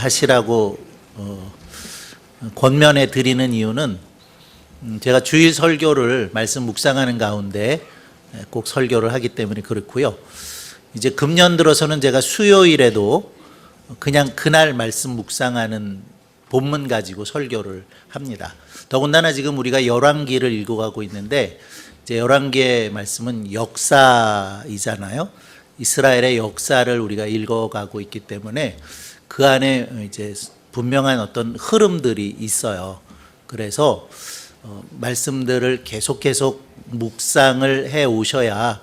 하시라고 권면해 드리는 이유는 제가 주일 설교를 말씀 묵상하는 가운데 꼭 설교를 하기 때문에 그렇고요. 이제 금년 들어서는 제가 수요일에도 그냥 그날 말씀 묵상하는 본문 가지고 설교를 합니다. 더군다나 지금 우리가 열왕기를 읽어가고 있는데 이제 열왕기의 말씀은 역사이잖아요. 이스라엘의 역사를 우리가 읽어가고 있기 때문에 그 안에 이제 분명한 어떤 흐름들이 있어요. 그래서 말씀들을 계속 묵상을 해 오셔야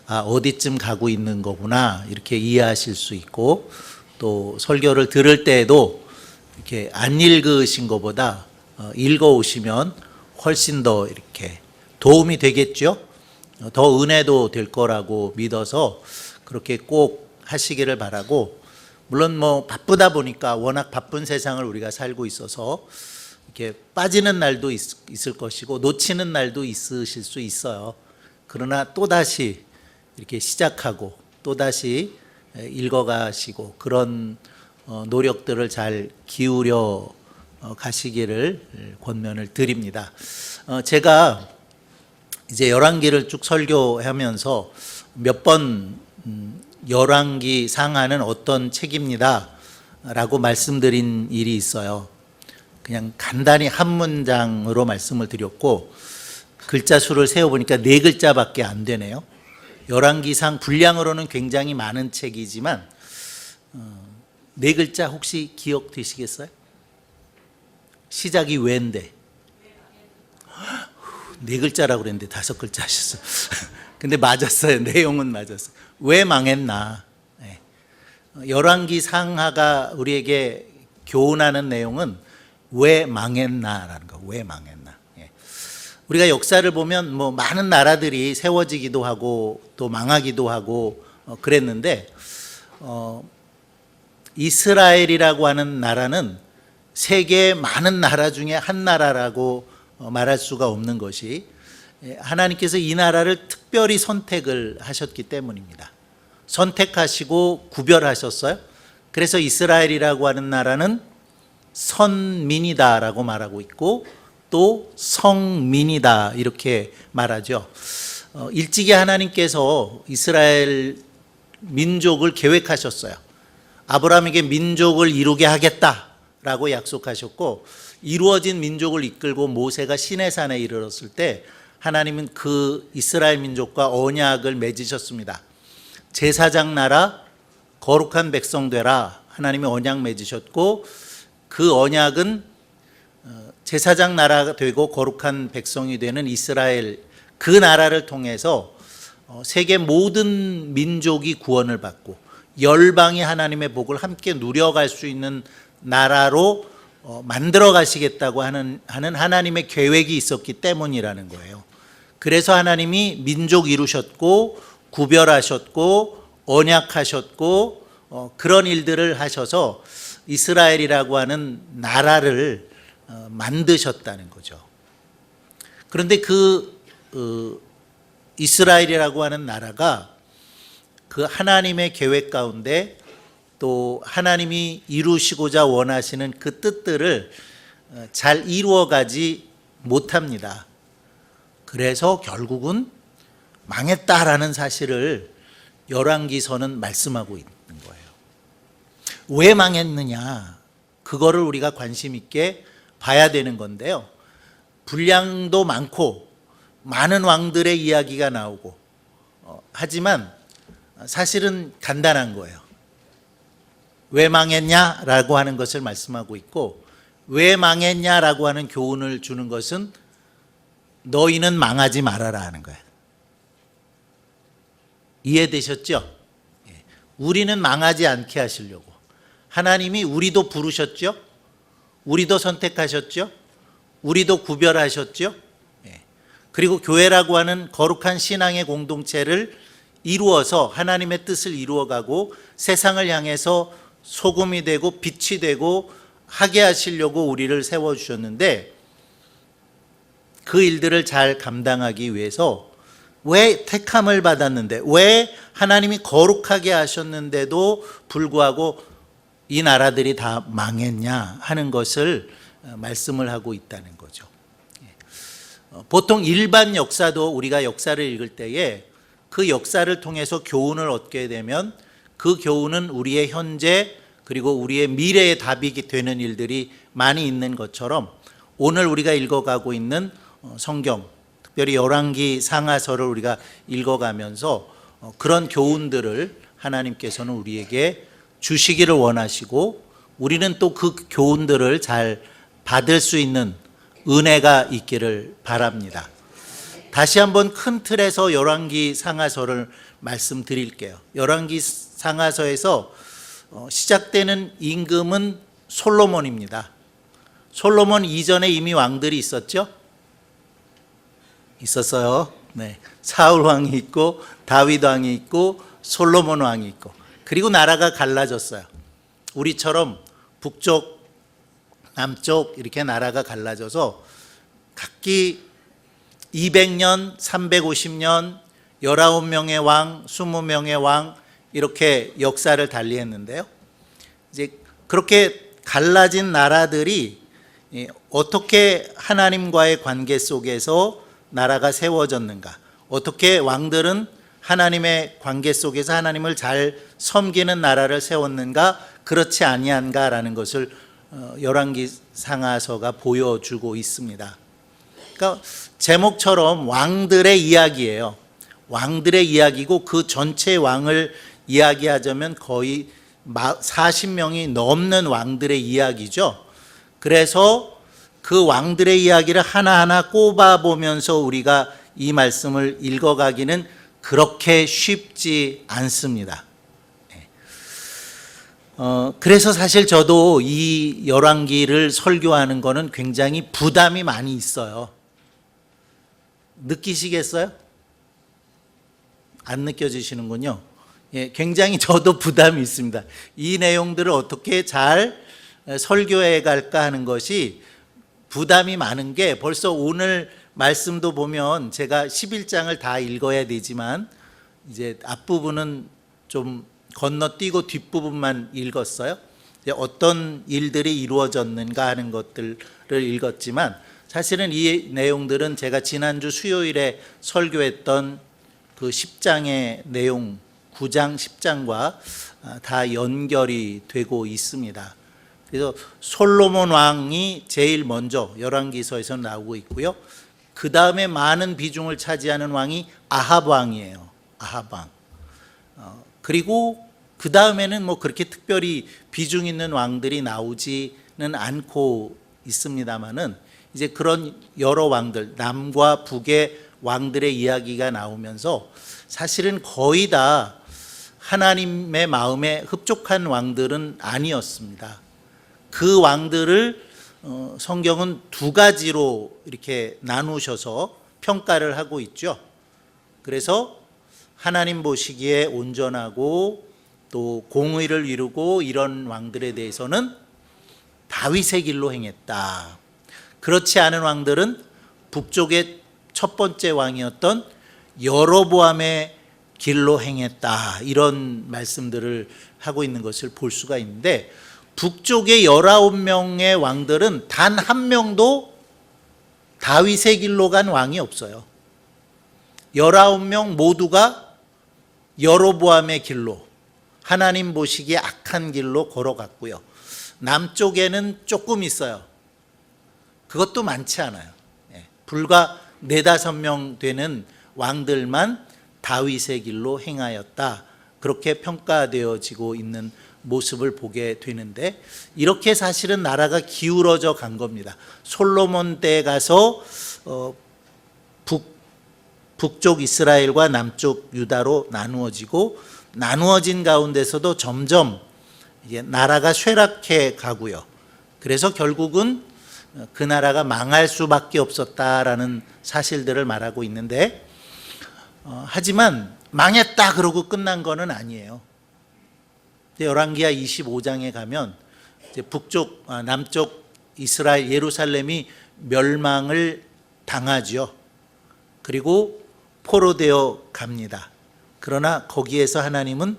어디쯤 가고 있는 거구나 이렇게 이해하실 수 있고, 또 설교를 들을 때에도 이렇게 안 읽으신 것보다 읽어 오시면 훨씬 더 이렇게 도움이 되겠죠. 더 은혜도 될 거라고 믿어서 그렇게 꼭 하시기를 바라고, 물론 뭐 바쁘다 보니까 워낙 바쁜 세상을 우리가 살고 있어서 이렇게 빠지는 날도 있을 것이고 놓치는 날도 있으실 수 있어요. 그러나 또다시 이렇게 시작하고 또다시 읽어가시고 그런 노력들을 잘 기울여 가시기를 권면을 드립니다. 제가 이제 열왕기를 쭉 설교하면서 몇 번 열왕기 상하는 어떤 책입니다 라고 말씀드린 일이 있어요. 그냥 간단히 한 문장으로 말씀을 드렸고 글자 수를 세어보니까 4글자밖에 안 되네요. 열왕기상 분량으로는 굉장히 많은 책이지만 4글자 혹시 기억되시겠어요? 시작이 왜인데 4글자라고 그랬는데 5글자 하셨어요. 근데 맞았어요. 내용은 맞았어요. 왜 망했나. 열왕기 상하가 우리에게 교훈하는 내용은 왜 망했나라는 거. 왜 망했나. 우리가 역사를 보면 뭐 많은 나라들이 세워지기도 하고 또 망하기도 하고 그랬는데 이스라엘이라고 하는 나라는 세계의 많은 나라 중에 한 나라라고 말할 수가 없는 것이 하나님께서 이 나라를 특별히 선택을 하셨기 때문입니다. 선택하시고 구별하셨어요. 그래서 이스라엘이라고 하는 나라는 선민이다라고 말하고 있고 또 성민이다 이렇게 말하죠. 일찍이 하나님께서 이스라엘 민족을 계획하셨어요. 아브라함에게 민족을 이루게 하겠다라고 약속하셨고, 이루어진 민족을 이끌고 모세가 시내산에 이르렀을 때 하나님은 그 이스라엘 민족과 언약을 맺으셨습니다. 제사장 나라 거룩한 백성 되라 하나님이 언약 맺으셨고, 그 언약은 제사장 나라가 되고 거룩한 백성이 되는 이스라엘, 그 나라를 통해서 세계 모든 민족이 구원을 받고 열방이 하나님의 복을 함께 누려갈 수 있는 나라로 만들어 가시겠다고 하는 하나님의 계획이 있었기 때문이라는 거예요. 그래서 하나님이 민족 이루셨고 구별하셨고 언약하셨고 그런 일들을 하셔서 이스라엘이라고 하는 나라를 만드셨다는 거죠. 그런데 이스라엘이라고 하는 나라가 그 하나님의 계획 가운데 또 하나님이 이루시고자 원하시는 그 뜻들을 잘 이루어가지 못합니다. 그래서 결국은 망했다라는 사실을 열왕기서는 말씀하고 있는 거예요. 왜 망했느냐, 그거를 우리가 관심 있게 봐야 되는 건데요. 분량도 많고 많은 왕들의 이야기가 나오고 하지만 사실은 간단한 거예요. 왜 망했냐라고 하는 것을 말씀하고 있고, 왜 망했냐라고 하는 교훈을 주는 것은 너희는 망하지 말아라 하는 거예요. 이해되셨죠? 우리는 망하지 않게 하시려고 하나님이 우리도 부르셨죠? 우리도 선택하셨죠? 우리도 구별하셨죠? 그리고 교회라고 하는 거룩한 신앙의 공동체를 이루어서 하나님의 뜻을 이루어가고 세상을 향해서 소금이 되고 빛이 되고 하게 하시려고 우리를 세워주셨는데, 그 일들을 잘 감당하기 위해서 왜 택함을 받았는데, 왜 하나님이 거룩하게 하셨는데도 불구하고 이 나라들이 다 망했냐 하는 것을 말씀을 하고 있다는 거죠. 보통 일반 역사도 우리가 역사를 읽을 때에 그 역사를 통해서 교훈을 얻게 되면 그 교훈은 우리의 현재 그리고 우리의 미래의 답이 되는 일들이 많이 있는 것처럼 오늘 우리가 읽어가고 있는 성경, 특별히 열왕기 상하서를 우리가 읽어가면서 그런 교훈들을 하나님께서는 우리에게 주시기를 원하시고 우리는 또 그 교훈들을 잘 받을 수 있는 은혜가 있기를 바랍니다. 다시 한번 큰 틀에서 열왕기 상하서를 말씀드릴게요. 열왕기 상하서에서 시작되는 임금은 솔로몬입니다. 솔로몬 이전에 이미 왕들이 있었죠? 있었어요. 네. 사울 왕이 있고 다윗 왕이 있고 솔로몬 왕이 있고 그리고 나라가 갈라졌어요. 우리처럼 북쪽, 남쪽 이렇게 나라가 갈라져서 각기 200년, 350년, 19명의 왕, 20명의 왕 이렇게 역사를 달리했는데요. 이제 그렇게 갈라진 나라들이 어떻게 하나님과의 관계 속에서 나라가 세워졌는가? 어떻게 왕들은 하나님의 관계 속에서 하나님을 잘 섬기는 나라를 세웠는가? 그렇지 아니한가라는 것을 열왕기 상하서가 보여주고 있습니다. 그러니까 제목처럼 왕들의 이야기예요. 왕들의 이야기고 그 전체 왕을 이야기하자면 거의 40명이 넘는 왕들의 이야기죠. 그래서 그 왕들의 이야기를 하나하나 꼽아보면서 우리가 이 말씀을 읽어가기는 그렇게 쉽지 않습니다. 그래서 사실 저도 이 열왕기를 설교하는 거는 굉장히 부담이 많이 있어요. 느끼시겠어요? 안 느껴지시는군요. 굉장히 저도 부담이 있습니다. 이 내용들을 어떻게 잘 설교해 갈까 하는 것이 부담이 많은 게 벌써 오늘 말씀도 보면 제가 11장을 다 읽어야 되지만 이제 앞부분은 좀 건너뛰고 뒷부분만 읽었어요. 어떤 일들이 이루어졌는가 하는 것들을 읽었지만 사실은 이 내용들은 제가 지난주 수요일에 설교했던 그 10장의 내용 9장 10장과 다 연결이 되고 있습니다. 그래서 솔로몬 왕이 제일 먼저 열왕기서에서 나오고 있고요. 그 다음에 많은 비중을 차지하는 왕이 아합 왕이에요. 아합 왕. 그리고 그 다음에는 뭐 그렇게 특별히 비중 있는 왕들이 나오지는 않고 있습니다만은 이제 그런 여러 왕들, 남과 북의 왕들의 이야기가 나오면서 사실은 거의 다 하나님의 마음에 흡족한 왕들은 아니었습니다. 그 왕들을 성경은 두 가지로 이렇게 나누셔서 평가를 하고 있죠. 그래서 하나님 보시기에 온전하고 또 공의를 이루고 이런 왕들에 대해서는 다윗의 길로 행했다. 그렇지 않은 왕들은 북쪽의 첫 번째 왕이었던 여로보암의 길로 행했다. 이런 말씀들을 하고 있는 것을 볼 수가 있는데 북쪽의 19명의 왕들은 단 한 명도 다윗의 길로 간 왕이 없어요. 19명 모두가 여로보암의 길로 하나님 보시기에 악한 길로 걸어갔고요. 남쪽에는 조금 있어요. 그것도 많지 않아요. 불과 4-5명 되는 왕들만 다윗의 길로 행하였다. 그렇게 평가되어지고 있는 모습을 보게 되는데 이렇게 사실은 나라가 기울어져 간 겁니다. 솔로몬 때에 가서 북쪽 이스라엘과 남쪽 유다로 나누어지고 나누어진 가운데서도 점점 이제 나라가 쇠락해 가고요. 그래서 결국은 그 나라가 망할 수밖에 없었다라는 사실들을 말하고 있는데 하지만 망했다 그러고 끝난 거는 아니에요. 열왕기하 25장에 가면 이제 남쪽 이스라엘 예루살렘이 멸망을 당하죠. 그리고 포로되어 갑니다. 그러나 거기에서 하나님은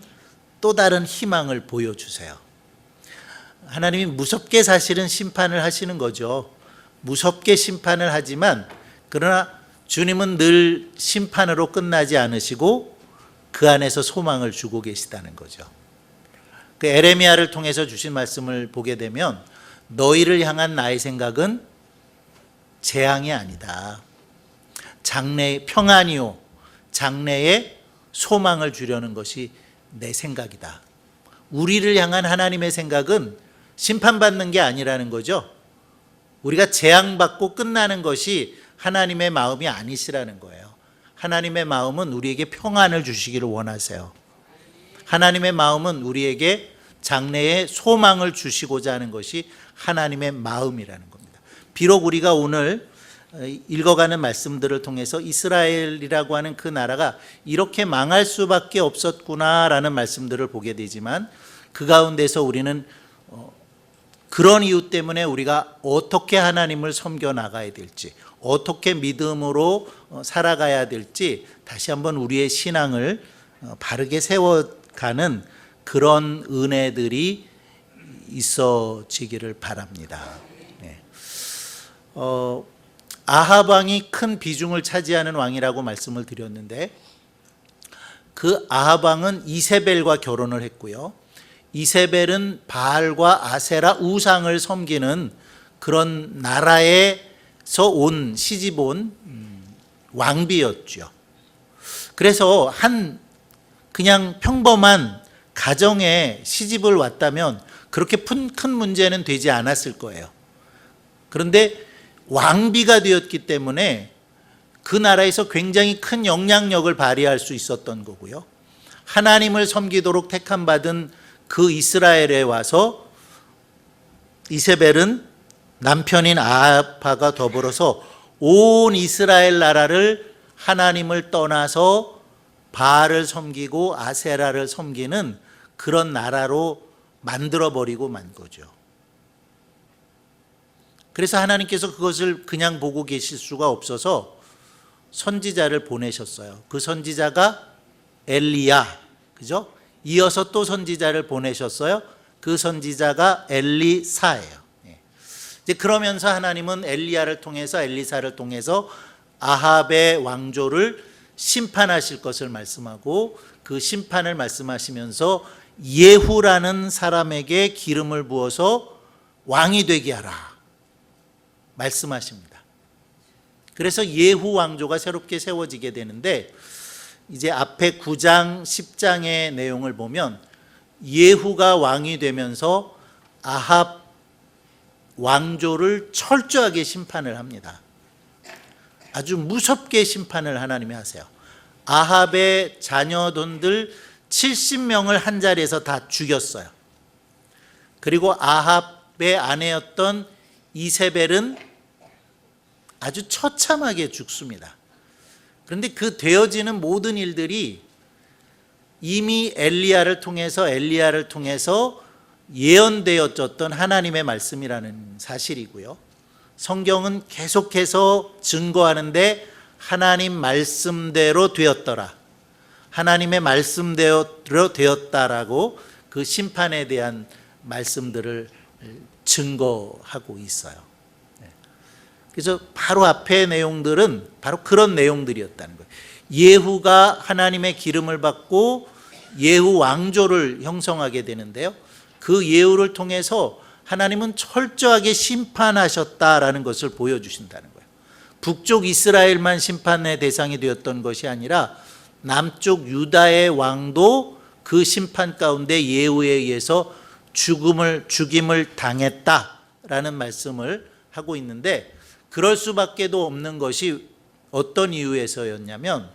또 다른 희망을 보여주세요. 하나님이 무섭게 사실은 심판을 하시는 거죠. 무섭게 심판을 하지만 그러나 주님은 늘 심판으로 끝나지 않으시고 그 안에서 소망을 주고 계시다는 거죠. 그 에레미야를 통해서 주신 말씀을 보게 되면 너희를 향한 나의 생각은 재앙이 아니다. 장래의 평안이요 장래에 소망을 주려는 것이 내 생각이다. 우리를 향한 하나님의 생각은 심판받는 게 아니라는 거죠. 우리가 재앙받고 끝나는 것이 하나님의 마음이 아니시라는 거예요. 하나님의 마음은 우리에게 평안을 주시기를 원하세요. 하나님의 마음은 우리에게 장래에 소망을 주시고자 하는 것이 하나님의 마음이라는 겁니다. 비록 우리가 오늘 읽어가는 말씀들을 통해서 이스라엘이라고 하는 그 나라가 이렇게 망할 수밖에 없었구나라는 말씀들을 보게 되지만 그 가운데서 우리는 그런 이유 때문에 우리가 어떻게 하나님을 섬겨 나가야 될지, 어떻게 믿음으로 살아가야 될지 다시 한번 우리의 신앙을 바르게 세워가는 그런 은혜들이 있어지기를 바랍니다. 네. 아합 왕이 큰 비중을 차지하는 왕이라고 말씀을 드렸는데 그 아합 왕은 이세벨과 결혼을 했고요. 이세벨은 바알과 아세라 우상을 섬기는 그런 나라에서 온 시집 온 왕비였죠. 그래서 한 그냥 평범한 가정에 시집을 왔다면 그렇게 큰 문제는 되지 않았을 거예요. 그런데 왕비가 되었기 때문에 그 나라에서 굉장히 큰 영향력을 발휘할 수 있었던 거고요. 하나님을 섬기도록 택함받은 그 이스라엘에 와서 이세벨은 남편인 아합과 더불어서 온 이스라엘 나라를 하나님을 떠나서 바알을 섬기고 아세라를 섬기는 그런 나라로 만들어버리고 만 거죠. 그래서 하나님께서 그것을 그냥 보고 계실 수가 없어서 선지자를 보내셨어요. 그 선지자가 엘리야, 그죠? 이어서 또 선지자를 보내셨어요. 그 선지자가 엘리사예요. 이제 그러면서 하나님은 엘리야를 통해서 엘리사를 통해서 아합의 왕조를 심판하실 것을 말씀하고 그 심판을 말씀하시면서 예후라는 사람에게 기름을 부어서 왕이 되게 하라 말씀하십니다. 그래서 예후 왕조가 새롭게 세워지게 되는데 이제 앞에 9장 10장의 내용을 보면 예후가 왕이 되면서 아합 왕조를 철저하게 심판을 합니다. 아주 무섭게 심판을 하나님이 하세요. 아합의 자녀들들 70명을 한 자리에서 다 죽였어요. 그리고 아합의 아내였던 이세벨은 아주 처참하게 죽습니다. 그런데 그 되어지는 모든 일들이 이미 엘리야를 통해서 예언되어졌던 하나님의 말씀이라는 사실이고요. 성경은 계속해서 증거하는데 하나님 말씀대로 되었더라. 하나님의 말씀대로 되었다라고 그 심판에 대한 말씀들을 증거하고 있어요. 그래서 바로 앞의 내용들은 바로 그런 내용들이었다는 거예요. 예후가 하나님의 기름을 받고 예후 왕조를 형성하게 되는데요. 그 예후를 통해서 하나님은 철저하게 심판하셨다라는 것을 보여주신다는 거예요. 북쪽 이스라엘만 심판의 대상이 되었던 것이 아니라 남쪽 유다의 왕도 그 심판 가운데 예후에 의해서 죽임을 당했다라는 말씀을 하고 있는데 그럴 수밖에 없는 것이 어떤 이유에서였냐면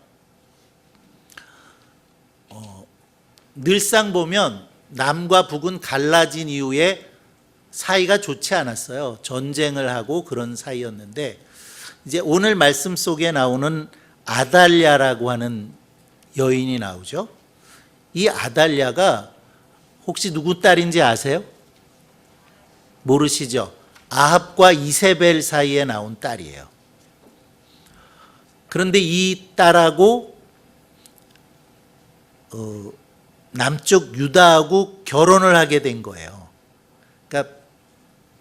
늘상 보면 남과 북은 갈라진 이후에 사이가 좋지 않았어요. 전쟁을 하고 그런 사이였는데 이제 오늘 말씀 속에 나오는 아달랴라고 하는 여인이 나오죠. 이 아달랴가 혹시 누구 딸인지 아세요? 모르시죠? 아합과 이세벨 사이에 나온 딸이에요. 그런데 이 딸하고 남쪽 유다하고 결혼을 하게 된 거예요. 그러니까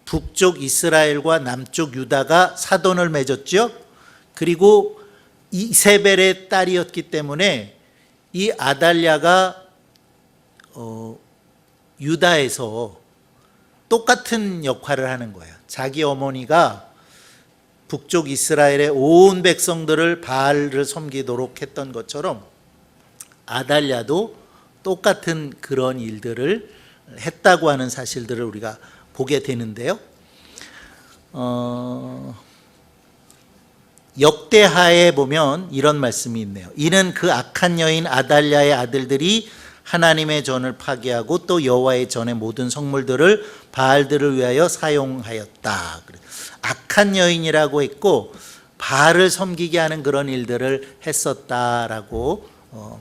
북쪽 이스라엘과 남쪽 유다가 사돈을 맺었죠. 그리고 이세벨의 딸이었기 때문에 이 아달랴가 유다에서 똑같은 역할을 하는 거예요. 자기 어머니가 북쪽 이스라엘의 온 백성들을 바알을 섬기도록 했던 것처럼 아달랴도 똑같은 그런 일들을 했다고 하는 사실들을 우리가 보게 되는데요. 역대하에 보면 이런 말씀이 있네요. 이는 그 악한 여인 아달랴의 아들들이 하나님의 전을 파괴하고 또 여호와의 전의 모든 성물들을 바알들을 위하여 사용하였다. 악한 여인이라고 했고 바알을 섬기게 하는 그런 일들을 했었다라고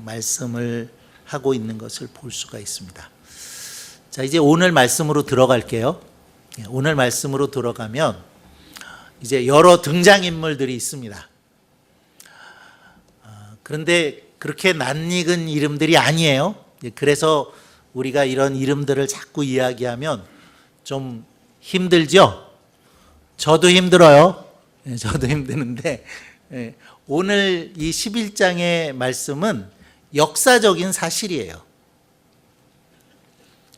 말씀을 하고 있는 것을 볼 수가 있습니다. 자, 이제 오늘 말씀으로 들어갈게요. 오늘 말씀으로 들어가면 이제 여러 등장인물들이 있습니다. 그런데 그렇게 낯익은 이름들이 아니에요. 그래서 우리가 이런 이름들을 자꾸 이야기하면 좀 힘들죠? 저도 힘들어요. 저도 힘드는데 오늘 이 11장의 말씀은 역사적인 사실이에요.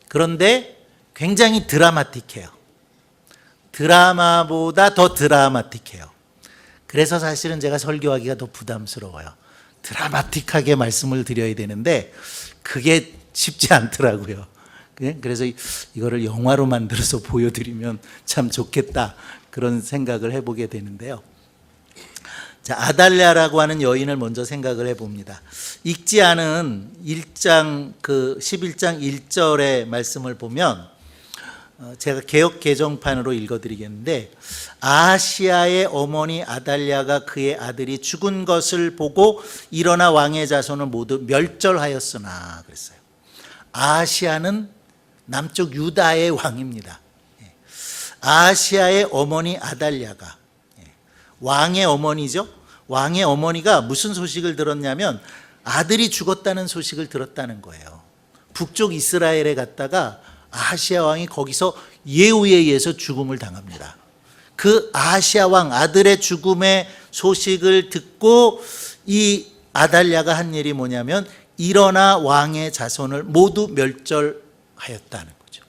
그런데 굉장히 드라마틱해요. 드라마보다 더 드라마틱해요. 그래서 사실은 제가 설교하기가 더 부담스러워요. 드라마틱하게 말씀을 드려야 되는데 그게 쉽지 않더라고요. 그래서 이거를 영화로 만들어서 보여드리면 참 좋겠다 그런 생각을 해보게 되는데요. 자, 아달랴라고 하는 여인을 먼저 생각을 해봅니다. 읽지 않은 11장 1절의 말씀을 보면 제가 개역 개정판으로 읽어드리겠는데 아하시아의 어머니 아달랴가 그의 아들이 죽은 것을 보고 일어나 왕의 자손을 모두 멸절하였으나 그랬어요. 아하시아는 남쪽 유다의 왕입니다. 아하시아의 어머니 아달랴가 왕의 어머니죠. 왕의 어머니가 무슨 소식을 들었냐면 아들이 죽었다는 소식을 들었다는 거예요. 북쪽 이스라엘에 갔다가 아하시아 왕이 거기서 예후에 의해서 죽음을 당합니다. 그 아하시아 왕 아들의 죽음의 소식을 듣고 이 아달랴가 한 일이 뭐냐면 일어나 왕의 자손을 모두 멸절하였다는 거죠.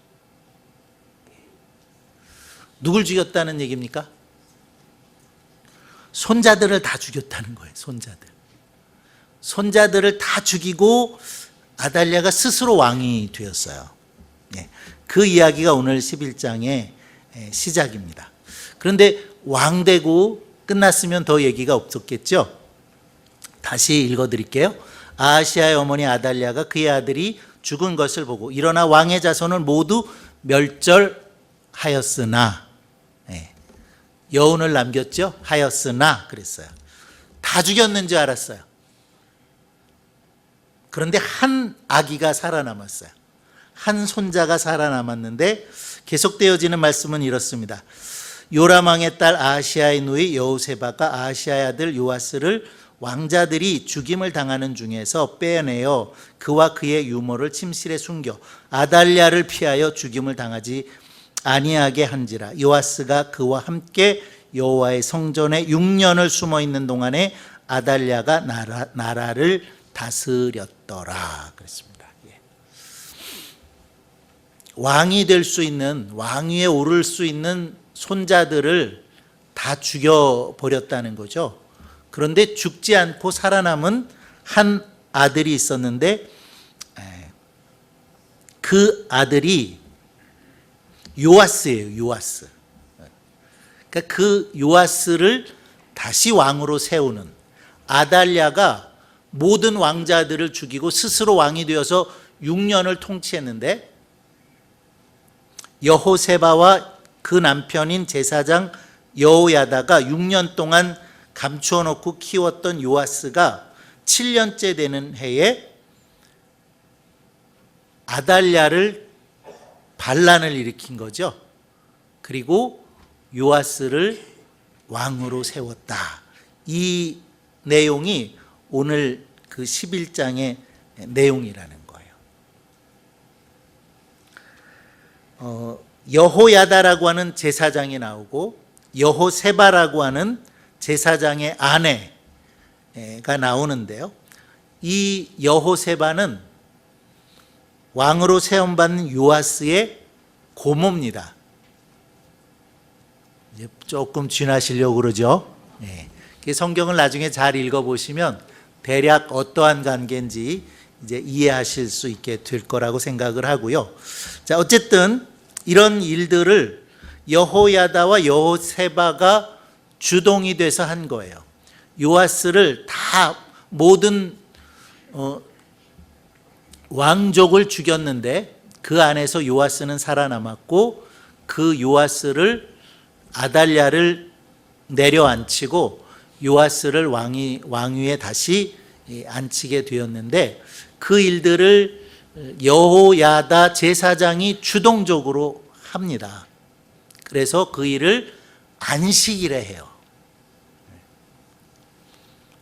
누굴 죽였다는 얘기입니까? 손자들을 다 죽였다는 거예요. 손자들을 다 죽이고 아달랴가 스스로 왕이 되었어요. 그 이야기가 오늘 11장의 시작입니다. 그런데 왕 되고 끝났으면 더 얘기가 없었겠죠. 다시 읽어드릴게요. 아하시아의 어머니 아달랴가 그의 아들이 죽은 것을 보고 일어나 왕의 자손을 모두 멸절하였으나 여운을 남겼죠. 하였으나 그랬어요. 다 죽였는 줄 알았어요. 그런데 한 아기가 살아남았어요. 한 손자가 살아남았는데 계속되어지는 말씀은 이렇습니다. 요람 왕의 딸 아하시아의 누이 여호세바가 아하시아의 아들 요아스를 왕자들이 죽임을 당하는 중에서 빼내어 그와 그의 유모를 침실에 숨겨 아달랴를 피하여 죽임을 당하지 아니하게 한지라. 요아스가 그와 함께 여호와의 성전에 6년을 숨어 있는 동안에 아달랴가 나라를 다스렸더라 그랬습니다. 왕이 될 수 있는, 왕위에 오를 수 있는 손자들을 다 죽여버렸다는 거죠. 그런데 죽지 않고 살아남은 한 아들이 있었는데 그 아들이 요아스예요. 요아스. 그러니까 그 요아스를 다시 왕으로 세우는, 아달랴가 모든 왕자들을 죽이고 스스로 왕이 되어서 6년을 통치했는데 여호세바와 그 남편인 제사장 여호야다가 6년 동안 감추어 놓고 키웠던 요아스가 7년째 되는 해에 아달랴를 반란을 일으킨 거죠. 그리고 요아스를 왕으로 세웠다. 이 내용이 오늘 그 11장의 내용이라는 거예요. 여호야다라고 하는 제사장이 나오고 여호세바라고 하는 제사장의 아내가 나오는데요. 이 여호세바는 왕으로 세움받는 요아스의 고모입니다. 이제 조금 쥐나시려고 그러죠. 성경을 나중에 잘 읽어보시면 대략 어떠한 관계인지 이제 이해하실 수 있게 될 거라고 생각을 하고요. 자, 어쨌든 이런 일들을 여호야다와 여호세바가 주동이 돼서 한 거예요. 요아스를 다 모든 왕족을 죽였는데 그 안에서 요아스는 살아남았고 그 요아스를 아달랴를 내려앉히고 요아스를 왕위에 다시 앉히게 되었는데 그 일들을 여호야다 제사장이 주동적으로 합니다. 그래서 그 일을 안식일에 해요.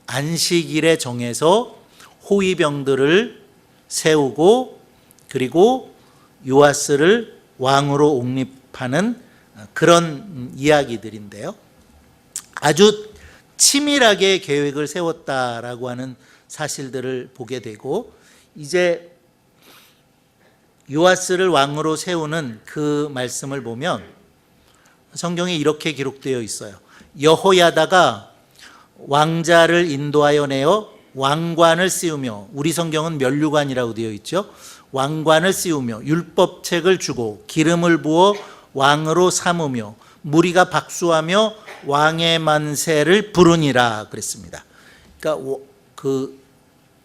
안식일에 정해서 호위병들을 세우고 그리고 요아스를 왕으로 옹립하는 그런 이야기들인데요. 아주 치밀하게 계획을 세웠다라고 하는 사실들을 보게 되고 이제 요아스를 왕으로 세우는 그 말씀을 보면 성경에 이렇게 기록되어 있어요. 여호야다가 왕자를 인도하여 내어 왕관을 씌우며, 우리 성경은 면류관이라고 되어 있죠. 왕관을 씌우며 율법책을 주고 기름을 부어 왕으로 삼으며 무리가 박수하며 왕의 만세를 부르니라 그랬습니다. 그러니까 그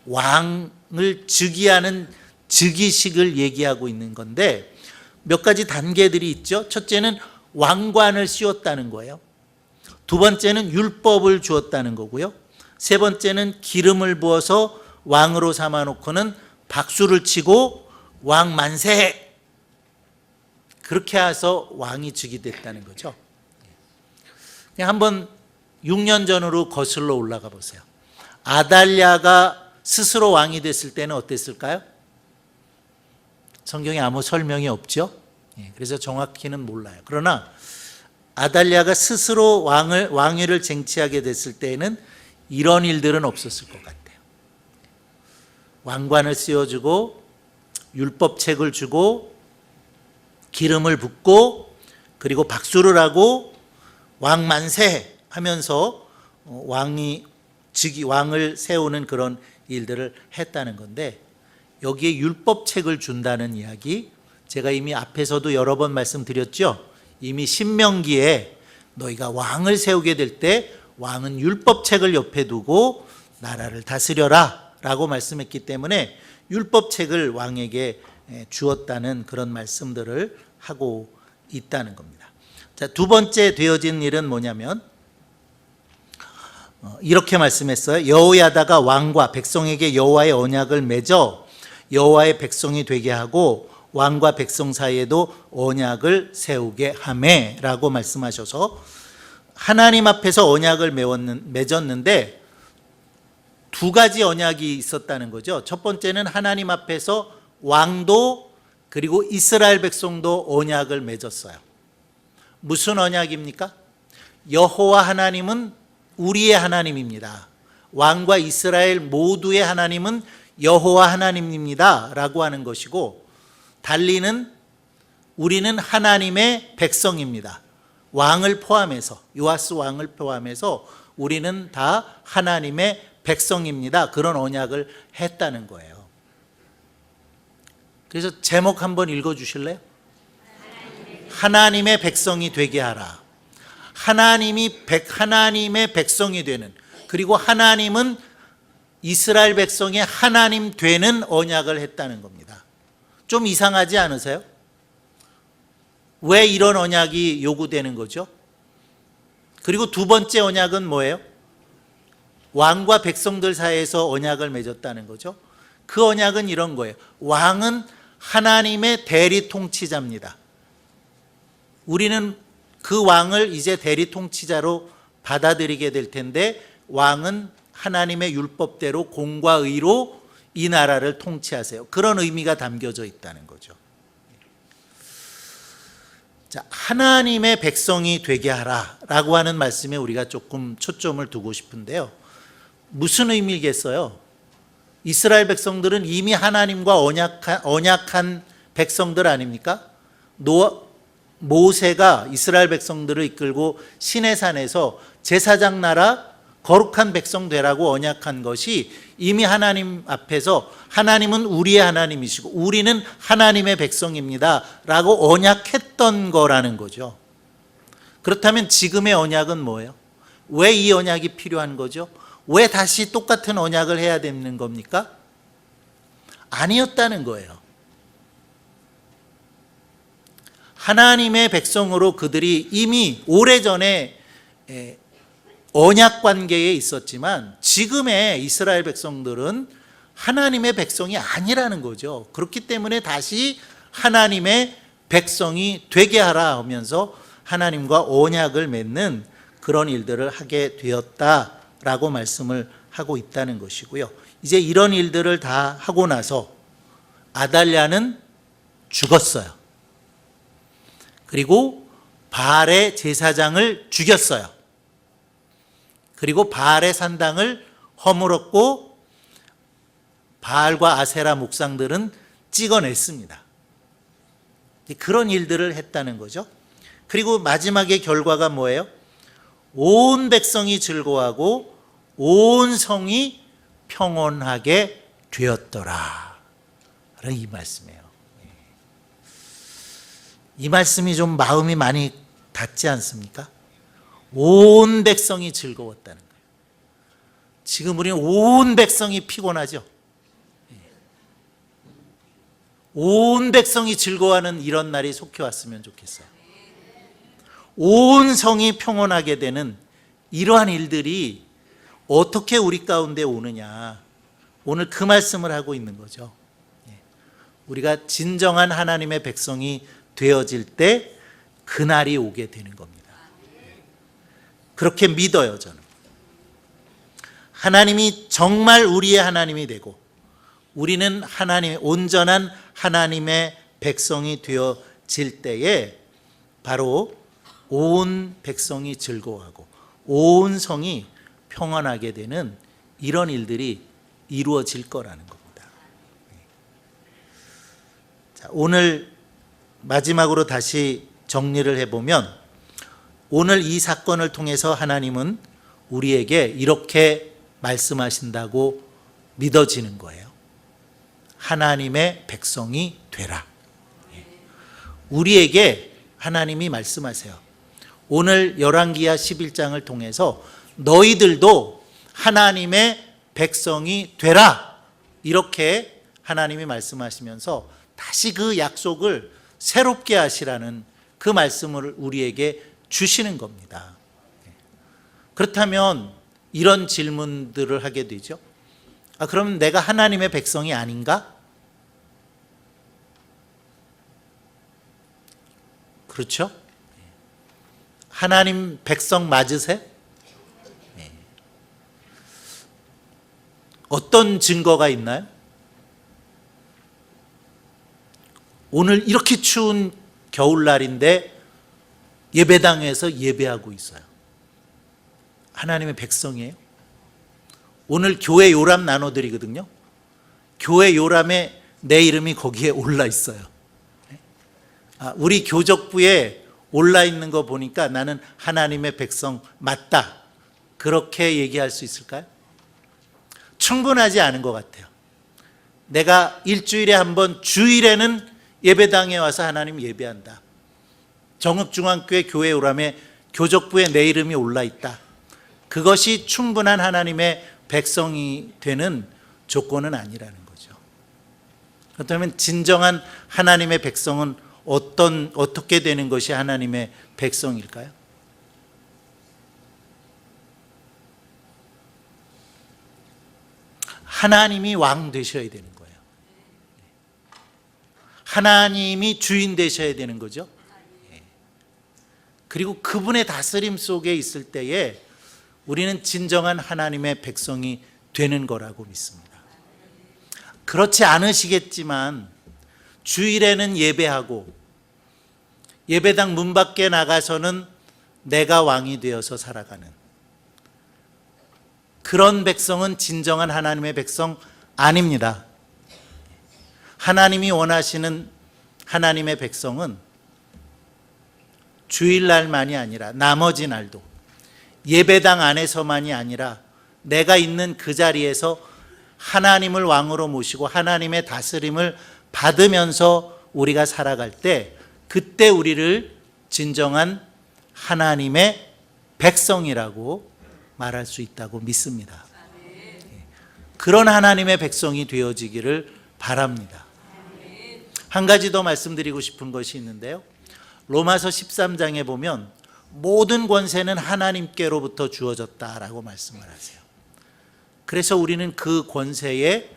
왕을 즉위하는 즉위식을 얘기하고 있는 건데 몇 가지 단계들이 있죠. 첫째는 왕관을 씌웠다는 거예요. 두 번째는 율법을 주었다는 거고요. 세 번째는 기름을 부어서 왕으로 삼아놓고는 박수를 치고 왕 만세, 그렇게 해서 왕이 즉위됐다는 거죠. 그냥 한번 6년 전으로 거슬러 올라가 보세요. 아달랴가 스스로 왕이 됐을 때는 어땠을까요? 성경에 아무 설명이 없죠. 그래서 정확히는 몰라요. 그러나 아달랴가 스스로 왕위를 쟁취하게 됐을 때에는 이런 일들은 없었을 것 같아요. 왕관을 씌워주고 율법책을 주고 기름을 붓고 그리고 박수를 하고 왕 만세 하면서 왕을 세우는 그런 일들을 했다는 건데, 여기에 율법책을 준다는 이야기, 제가 이미 앞에서도 여러 번 말씀드렸죠. 이미 신명기에 너희가 왕을 세우게 될 때 왕은 율법책을 옆에 두고 나라를 다스려라 라고 말씀했기 때문에 율법책을 왕에게 주었다는 그런 말씀들을 하고 있다는 겁니다. 자, 두 번째 되어진 일은 뭐냐면 이렇게 말씀했어요. 여호야다가 왕과 백성에게 여호와의 언약을 맺어 여호와의 백성이 되게 하고 왕과 백성 사이에도 언약을 세우게 하매 라고 말씀하셔서 하나님 앞에서 언약을 맺었는데 두 가지 언약이 있었다는 거죠. 첫 번째는 하나님 앞에서 왕도 그리고 이스라엘 백성도 언약을 맺었어요. 무슨 언약입니까? 여호와 하나님은 우리의 하나님입니다. 왕과 이스라엘 모두의 하나님은 여호와 하나님입니다 라고 하는 것이고, 달리는 우리는 하나님의 백성입니다. 왕을 포함해서, 요아스 왕을 포함해서 우리는 다 하나님의 백성입니다. 그런 언약을 했다는 거예요. 그래서 제목 한번 읽어주실래요? 하나님의 백성이 되게 하라. 하나님의 백성이 되는, 그리고 하나님은 이스라엘 백성의 하나님 되는 언약을 했다는 겁니다. 좀 이상하지 않으세요? 왜 이런 언약이 요구되는 거죠? 그리고 두 번째 언약은 뭐예요? 왕과 백성들 사이에서 언약을 맺었다는 거죠. 그 언약은 이런 거예요. 왕은 하나님의 대리 통치자입니다. 우리는 그 왕을 이제 대리 통치자로 받아들이게 될 텐데, 왕은 하나님의 율법대로 공과 의로 이 나라를 통치하세요. 그런 의미가 담겨져 있다는 거죠. 자, 하나님의 백성이 되게 하라라고 하는 말씀에 우리가 조금 초점을 두고 싶은데요. 무슨 의미겠어요? 이스라엘 백성들은 이미 하나님과 언약한 백성들 아닙니까? 모세가 이스라엘 백성들을 이끌고 시내산에서 제사장 나라 거룩한 백성 되라고 언약한 것이 이미 하나님 앞에서 하나님은 우리의 하나님이시고 우리는 하나님의 백성입니다 라고 언약했던 거라는 거죠. 그렇다면 지금의 언약은 뭐예요? 왜 이 언약이 필요한 거죠? 왜 다시 똑같은 언약을 해야 되는 겁니까? 아니었다는 거예요. 하나님의 백성으로 그들이 이미 오래전에 언약 관계에 있었지만 지금의 이스라엘 백성들은 하나님의 백성이 아니라는 거죠. 그렇기 때문에 다시 하나님의 백성이 되게 하라 하면서 하나님과 언약을 맺는 그런 일들을 하게 되었다라고 말씀을 하고 있다는 것이고요. 이제 이런 일들을 다 하고 나서 아달랴는 죽었어요. 그리고 바알의 제사장을 죽였어요. 그리고 바알의 산당을 허물었고 바알과 아세라 목상들은 찍어냈습니다. 그런 일들을 했다는 거죠. 그리고 마지막의 결과가 뭐예요? 온 백성이 즐거워하고 온 성이 평온하게 되었더라. 이 말씀이에요. 이 말씀이 좀 마음이 많이 닿지 않습니까? 온 백성이 즐거웠다는 거예요. 지금 우리는 온 백성이 피곤하죠. 온 백성이 즐거워하는 이런 날이 속히 왔으면 좋겠어요. 온 성이 평온하게 되는 이러한 일들이 어떻게 우리 가운데 오느냐, 오늘 그 말씀을 하고 있는 거죠. 우리가 진정한 하나님의 백성이 되어질 때 그날이 오게 되는 겁니다. 그렇게 믿어요, 저는. 하나님이 정말 우리의 하나님이 되고 우리는 하나님의 온전한 하나님의 백성이 되어질 때에 바로 온 백성이 즐거워하고 온 성이 평안하게 되는 이런 일들이 이루어질 거라는 겁니다. 자, 오늘 마지막으로 다시 정리를 해보면 오늘 이 사건을 통해서 하나님은 우리에게 이렇게 말씀하신다고 믿어지는 거예요. 하나님의 백성이 되라. 우리에게 하나님이 말씀하세요. 오늘 열왕기하 11장을 통해서 너희들도 하나님의 백성이 되라. 이렇게 하나님이 말씀하시면서 다시 그 약속을 새롭게 하시라는 그 말씀을 우리에게 주시는 겁니다. 그렇다면 이런 질문들을 하게 되죠. 그럼 내가 하나님의 백성이 아닌가? 그렇죠? 하나님 백성 맞으세요? 어떤 증거가 있나요? 오늘 이렇게 추운 겨울날인데 예배당에서 예배하고 있어요. 하나님의 백성이에요. 오늘 교회 요람 나눠드리거든요. 교회 요람에 내 이름이 거기에 올라 있어요. 우리 교적부에 올라 있는 거 보니까 나는 하나님의 백성 맞다. 그렇게 얘기할 수 있을까요? 충분하지 않은 것 같아요. 내가 일주일에 한 번 주일에는 예배당에 와서 하나님 예배한다. 정읍중앙교회 교회 요람에 교적부에 내 이름이 올라 있다. 그것이 충분한 하나님의 백성이 되는 조건은 아니라는 거죠. 그렇다면 진정한 하나님의 백성은 어떻게 되는 것이 하나님의 백성일까요? 하나님이 왕 되셔야 되는 거예요. 하나님이 주인 되셔야 되는 거죠. 그리고 그분의 다스림 속에 있을 때에 우리는 진정한 하나님의 백성이 되는 거라고 믿습니다. 그렇지 않으시겠지만 주일에는 예배하고 예배당 문 밖에 나가서는 내가 왕이 되어서 살아가는 그런 백성은 진정한 하나님의 백성 아닙니다. 하나님이 원하시는 하나님의 백성은 주일날만이 아니라 나머지 날도 예배당 안에서만이 아니라 내가 있는 그 자리에서 하나님을 왕으로 모시고 하나님의 다스림을 받으면서 우리가 살아갈 때 그때 우리를 진정한 하나님의 백성이라고 말할 수 있다고 믿습니다. 그런 하나님의 백성이 되어지기를 바랍니다. 한 가지 더 말씀드리고 싶은 것이 있는데요. 로마서 13장에 보면 모든 권세는 하나님께로부터 주어졌다라고 말씀을 하세요. 그래서 우리는 그 권세에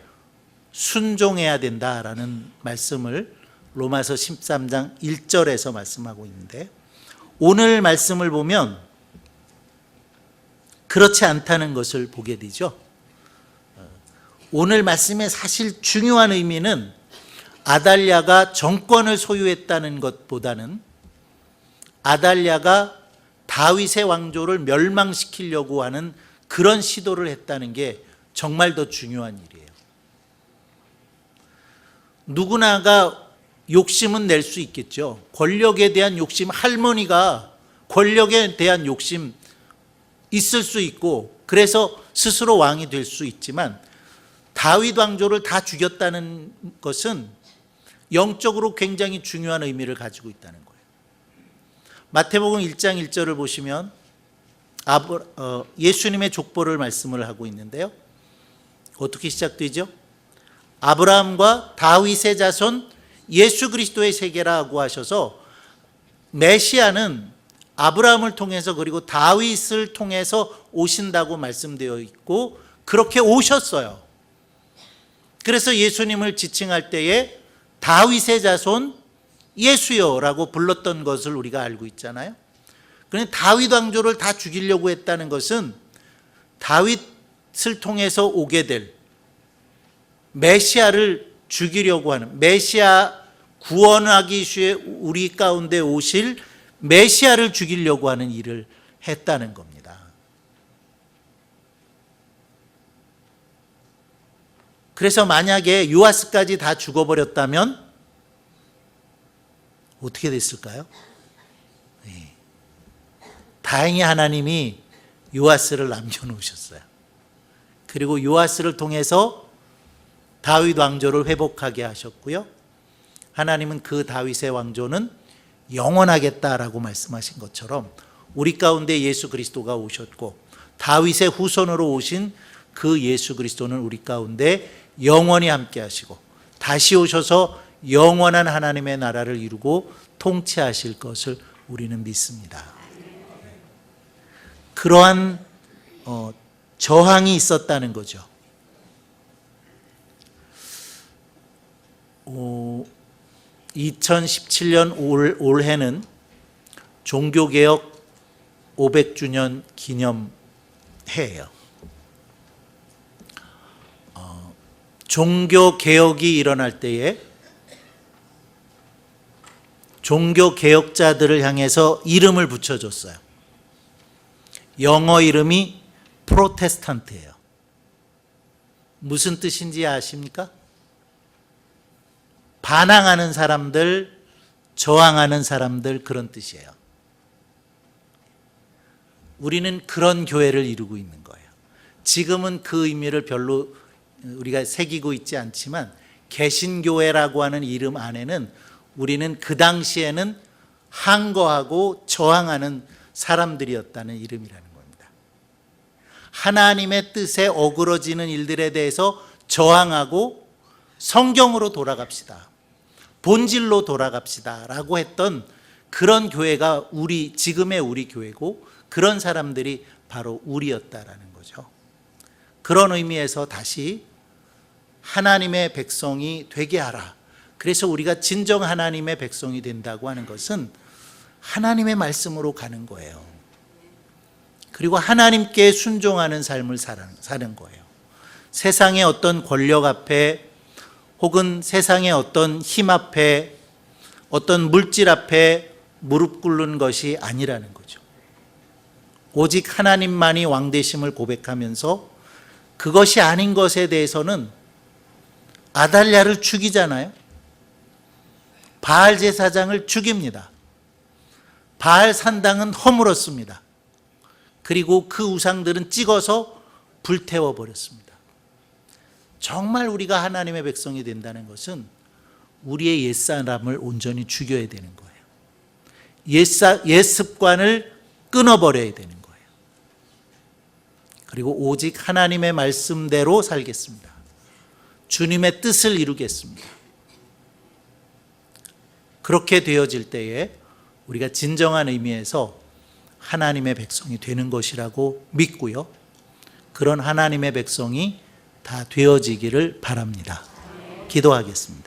순종해야 된다라는 말씀을 로마서 13장 1절에서 말씀하고 있는데, 오늘 말씀을 보면 그렇지 않다는 것을 보게 되죠. 오늘 말씀의 사실 중요한 의미는 아달랴가 정권을 소유했다는 것보다는 아달랴가 다윗의 왕조를 멸망시키려고 하는 그런 시도를 했다는 게 정말 더 중요한 일이에요. 누구나가 욕심은 낼 수 있겠죠. 권력에 대한 욕심, 할머니가 권력에 대한 욕심 있을 수 있고 그래서 스스로 왕이 될 수 있지만, 다윗 왕조를 다 죽였다는 것은 영적으로 굉장히 중요한 의미를 가지고 있다는 거예요. 마태복음 1장 1절을 보시면 예수님의 족보를 말씀을 하고 있는데요. 어떻게 시작되죠? 아브라함과 다윗의 자손 예수 그리스도의 세계라고 하셔서 메시아는 아브라함을 통해서 그리고 다윗을 통해서 오신다고 말씀되어 있고 그렇게 오셨어요. 그래서 예수님을 지칭할 때에 다윗의 자손 예수여라고 불렀던 것을 우리가 알고 있잖아요. 그런데 다윗 왕조를 다 죽이려고 했다는 것은 다윗을 통해서 오게 될 메시아를 죽이려고 하는, 메시아 구원하기 위해 우리 가운데 오실 메시아를 죽이려고 하는 일을 했다는 겁니다. 그래서 만약에 요아스까지 다 죽어버렸다면 어떻게 됐을까요? 네. 다행히 하나님이 요아스를 남겨놓으셨어요. 그리고 요아스를 통해서 다윗 왕조를 회복하게 하셨고요. 하나님은 그 다윗의 왕조는 영원하겠다라고 말씀하신 것처럼 우리 가운데 예수 그리스도가 오셨고 다윗의 후손으로 오신 그 예수 그리스도는 우리 가운데 영원히 함께 하시고 다시 오셔서 영원한 하나님의 나라를 이루고 통치하실 것을 우리는 믿습니다. 그러한 저항이 있었다는 거죠. 2017년 올해는 종교개혁 500주년 기념해예요. 종교개혁이 일어날 때에 종교개혁자들을 향해서 이름을 붙여줬어요. 영어 이름이 프로테스탄트예요. 무슨 뜻인지 아십니까? 반항하는 사람들, 저항하는 사람들, 그런 뜻이에요. 우리는 그런 교회를 이루고 있는 거예요. 지금은 그 의미를 별로 우리가 새기고 있지 않지만 개신교회라고 하는 이름 안에는 우리는 그 당시에는 항거하고 저항하는 사람들이었다는 이름이라는 겁니다. 하나님의 뜻에 어그러지는 일들에 대해서 저항하고 성경으로 돌아갑시다, 본질로 돌아갑시다 라고 했던 그런 교회가 지금의 우리 교회고, 그런 사람들이 바로 우리였다라는 거죠. 그런 의미에서 다시 하나님의 백성이 되게 하라. 그래서 우리가 진정 하나님의 백성이 된다고 하는 것은 하나님의 말씀으로 가는 거예요. 그리고 하나님께 순종하는 삶을 사는 거예요. 세상의 어떤 권력 앞에 혹은 세상의 어떤 힘 앞에, 어떤 물질 앞에, 무릎 꿇는 것이 아니라는 거죠. 오직 하나님만이 왕되심을 고백하면서 그것이 아닌 것에 대해서는 아달랴를 죽이잖아요. 바알 제사장을 죽입니다. 바알 산당은 허물었습니다. 그리고 그 우상들은 찍어서 불태워 버렸습니다. 정말 우리가 하나님의 백성이 된다는 것은 우리의 옛사람을 온전히 죽여야 되는 거예요. 옛 습관을 끊어버려야 되는 거예요. 그리고 오직 하나님의 말씀대로 살겠습니다. 주님의 뜻을 이루겠습니다. 그렇게 되어질 때에 우리가 진정한 의미에서 하나님의 백성이 되는 것이라고 믿고요. 그런 하나님의 백성이 다 되어지기를 바랍니다. 기도하겠습니다.